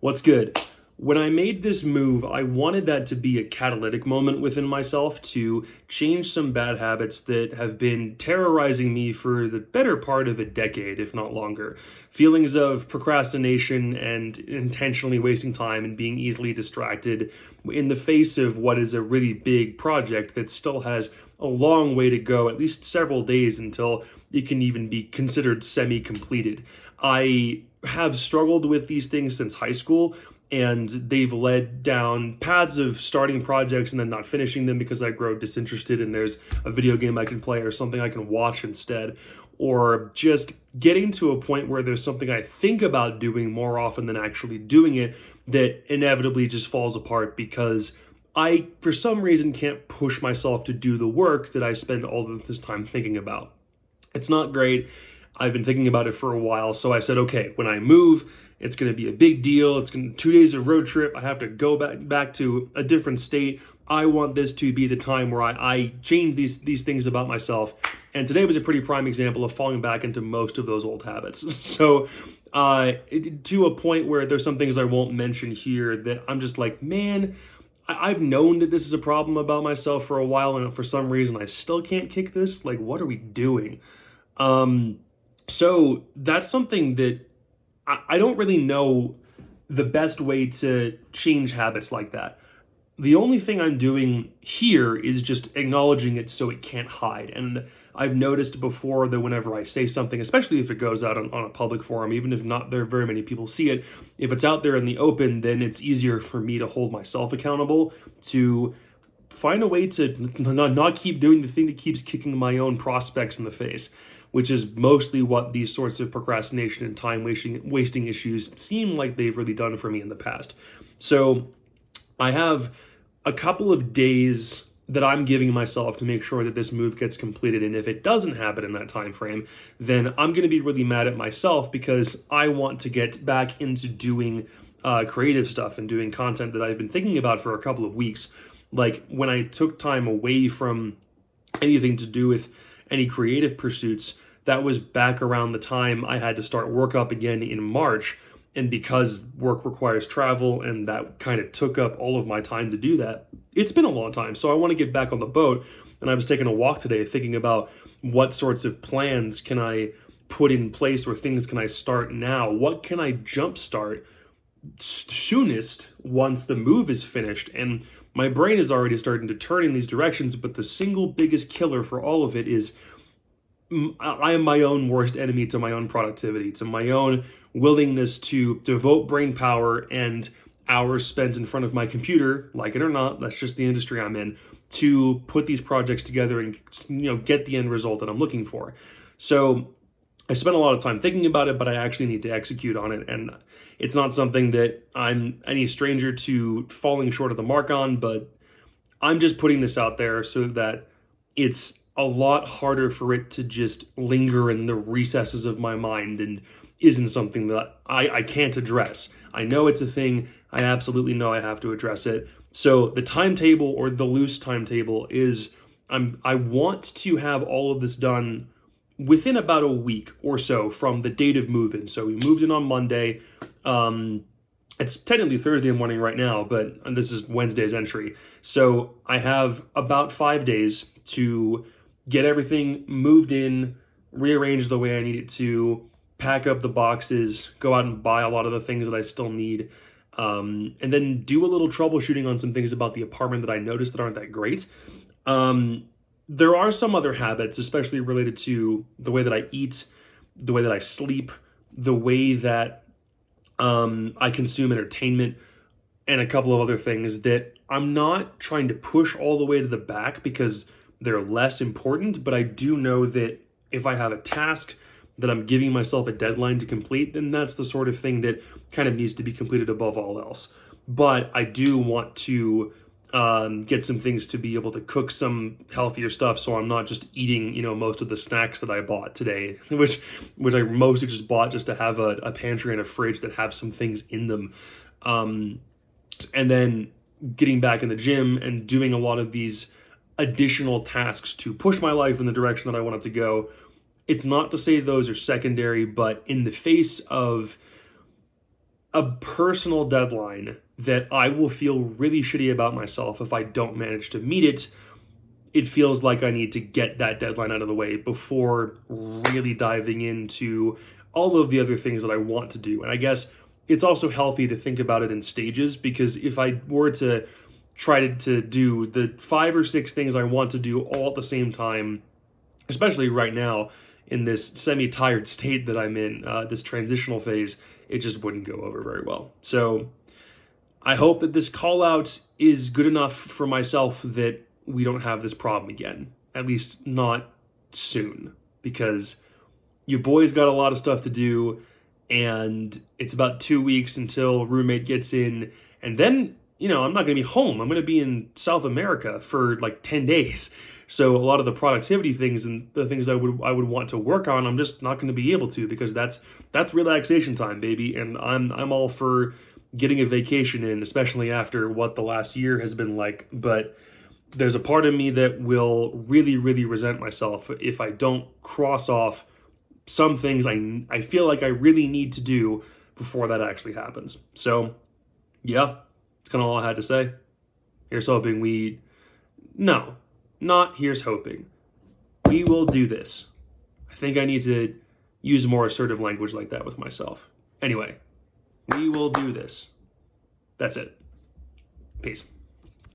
What's good? When I made this move, I wanted that to be a catalytic moment within myself to change some bad habits that have been terrorizing me for the better part of a decade, if not longer. Feelings of procrastination and intentionally wasting time and being easily distracted in the face of what is a really big project that still has a long way to go, at least several days until it can even be considered semi-completed. I have struggled with these things since high school, and they've led down paths of starting projects and then not finishing them because I grow disinterested and there's a video game I can play or something I can watch instead, or just getting to a point where there's something I think about doing more often than actually doing it that inevitably just falls apart because I, for some reason, can't push myself to do the work that I spend all of this time thinking about. It's not great. I've been thinking about it for a while, so I said, okay, when I move, it's going to be a big deal. It's going to 2 days of road trip. I have to go back to a different state. I want this to be the time where I change these things about myself. And today was a pretty prime example of falling back into most of those old habits. So to a point where there's some things I won't mention here that I'm just like, man, I've known that this is a problem about myself for a while, and for some reason I still can't kick this. Like, what are we doing? So that's something that I don't really know the best way to change habits like that. The only thing I'm doing here is just acknowledging it so it can't hide. And I've noticed before that whenever I say something, especially if it goes out on a public forum, even if not there very many people see it, if it's out there in the open, then it's easier for me to hold myself accountable, to find a way to not keep doing the thing that keeps kicking my own prospects in the face, which is mostly what these sorts of procrastination and time wasting issues seem like they've really done for me in the past. So I have a couple of days that I'm giving myself to make sure that this move gets completed. And if it doesn't happen in that time frame, then I'm going to be really mad at myself because I want to get back into doing creative stuff and doing content that I've been thinking about for a couple of weeks. Like when I took time away from anything to do with any creative pursuits, that was back around the time I had to start work up again in March. And because work requires travel and that kind of took up all of my time to do that, it's been a long time. So I want to get back on the boat. And I was taking a walk today thinking about what sorts of plans can I put in place or things can I start now? What can I jumpstart soonest once the move is finished? And my brain is already starting to turn in these directions, but the single biggest killer for all of it is I am my own worst enemy to my own productivity, to my own willingness to devote brain power and hours spent in front of my computer, like it or not, that's just the industry I'm in, to put these projects together and get the end result that I'm looking for. So I spent a lot of time thinking about it, but I actually need to execute on it. And it's not something that I'm any stranger to falling short of the mark on, but I'm just putting this out there so that it's a lot harder for it to just linger in the recesses of my mind and isn't something that I can't address. I know it's a thing. I absolutely know I have to address it. So the timetable, or the loose timetable, is I want to have all of this done within about a week or so from the date of move-in. So we moved in on Monday. It's technically Thursday morning right now, but this is Wednesday's entry. So I have about 5 days to get everything moved in, rearrange the way I need it to, pack up the boxes, go out and buy a lot of the things that I still need, and then do a little troubleshooting on some things about the apartment that I noticed that aren't that great. There are some other habits, especially related to the way that I eat, the way that I sleep, the way that I consume entertainment, and a couple of other things that I'm not trying to push all the way to the back because they're less important, but I do know that if I have a task that I'm giving myself a deadline to complete, then that's the sort of thing that kind of needs to be completed above all else. But I do want to get some things to be able to cook some healthier stuff, so I'm not just eating, most of the snacks that I bought today, which I mostly just bought just to have a pantry and a fridge that have some things in them. And then getting back in the gym and doing a lot of these additional tasks to push my life in the direction that I want it to go. It's not to say those are secondary, but in the face of a personal deadline that I will feel really shitty about myself if I don't manage to meet it, it feels like I need to get that deadline out of the way before really diving into all of the other things that I want to do. And I guess it's also healthy to think about it in stages, because if I were to try to do the 5 or 6 things I want to do all at the same time, especially right now in this semi-tired state that I'm in, this transitional phase, it just wouldn't go over very well. So I hope that this call out is good enough for myself that we don't have this problem again, at least not soon, because your boy's got a lot of stuff to do, and it's about 2 weeks until roommate gets in, and then, I'm not going to be home. I'm going to be in South America for like 10 days. So a lot of the productivity things and the things I would want to work on, I'm just not going to be able to, because that's relaxation time, baby, and I'm all for getting a vacation in, especially after what the last year has been like. But there's a part of me that will really, really resent myself if I don't cross off some things I feel like I really need to do before that actually happens. So, yeah, that's kind of all I had to say. Here's hoping no, not here's hoping. We will do this. I think I need to use more assertive language like that with myself. Anyway, we will do this. That's it. Peace.